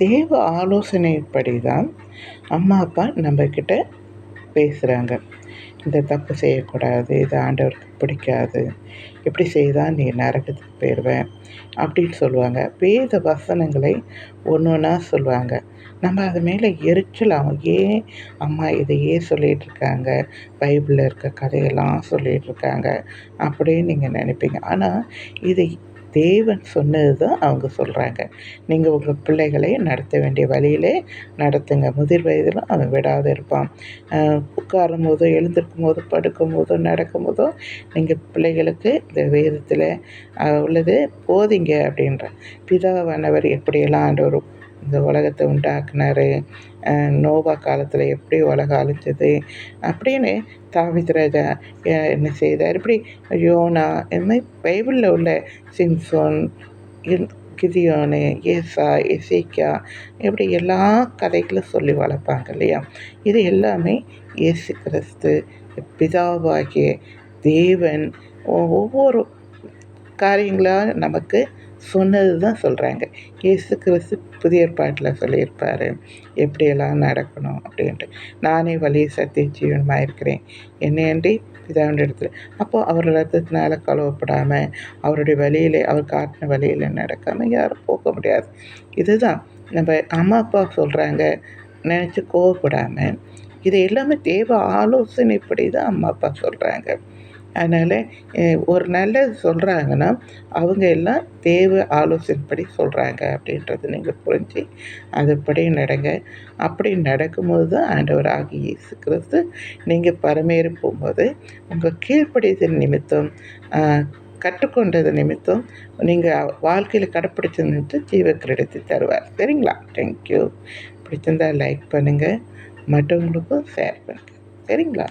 தேவ ஆலோசனைப்படி தான் அம்மா அப்பா நம்மக்கிட்ட பேசுகிறாங்க. இந்த தப்பு செய்யக்கூடாது, இது ஆண்டவருக்கு பிடிக்காது, இப்படி செய்தால் நீ நரகத்துக்கு போயிடுவ அப்படின்னு சொல்லுவாங்க. வேத வசனங்களை ஒன்று ஒன்றா சொல்லுவாங்க. நம்ம அது மேலே எரிச்சல் ஆகும். ஏன் அம்மா இதையே சொல்லிகிட்ருக்காங்க, பைபிளில் இருக்க கதையெல்லாம் சொல்லிகிட்ருக்காங்க அப்படின்னு நீங்கள் நினைப்பீங்க. ஆனால் இதை தேவன் சொன்னது தான் அவங்க சொல்கிறாங்க. நீங்கள் உங்கள் பிள்ளைகளை நடத்த வேண்டிய வழியிலே நடத்துங்க. முதிர் வயதில் அவன் விடாது இருப்பான். உட்காரும் போதோ, எழுந்திருக்கும் போதோ, படுக்கும் போதோ, நடக்கும் போதோ நீங்கள் பிள்ளைகளுக்கு இந்த வேதத்தில் உள்ளது போதிங்க அப்படின்ற. பிதாவானவர் எப்படியெல்லாம் ஆண்டவர் இந்த உலகத்தை உண்டாக்குனாரு, நோவா காலத்தில் எப்படி உலகம் அழிஞ்சது அப்படின்னு தாவீது ராஜா என்ன செய்தார், இப்படி யோனா, இது மாதிரி பைபிளில் உள்ள சிம்சோன், கிதியோனு, ஏசா, எசேக்கியா, இப்படி எல்லா கதைகளும் சொல்லி வளர்ப்பாங்க இல்லையா. இது எல்லாமே இயேசு கிறிஸ்து பிதாவாகிய தேவன் ஒவ்வொரு காரியங்களாக நமக்கு சொன்னது தான் சொல்கிறாங்க. இயேசு கிறிஸ்து புதிய ஏற்பாட்டில் சொல்லியிருப்பார் எப்படியெல்லாம் நடக்கணும் அப்படின்ட்டு. நானே வழி சத்திய ஜீவனுமாக இருக்கிறேன், என்னையன்றி பிதாவுடைய இடத்துல. அப்போது அவர் ரத்தத்தினால கழுவப்படாமல் அவருடைய வழியில், அவர் காட்டின வழியில் நடக்காமல் யாரும் போக முடியாது. இதுதான் நம்ம அம்மா அப்பா சொல்கிறாங்க நினச்சி கோவப்படாமல், இது எல்லாமே தேவ ஆலோசனைப்படி தான் அம்மா அப்பா சொல்கிறாங்க. அதனால் ஒரு நல்லது சொல்கிறாங்கன்னா அவங்க எல்லாம் தேவ ஆலோசனைப்படி சொல்கிறாங்க அப்படின்றத நீங்கள் புரிஞ்சு அதுபடி நடங்க. அப்படி நடக்கும்போது தான் ஆண்டவராகிய இயேசு கிறிஸ்து நீங்கள் பரமேறி போகும்போது உங்கள் கீழ்ப்படிதல் நிமித்தம், கற்றுக்கொண்டது நிமித்தம் நீங்கள் வாழ்க்கையில் கடைப்பிடிச்சது நிமித்தம் ஜீவ கிரீடத்தை தருவார். சரிங்களா? தேங்க்யூ. பிடிச்சிருந்தால் லைக் பண்ணுங்கள், மற்றவங்களுக்கும் ஷேர் பண்ணுங்கள். சரிங்களா?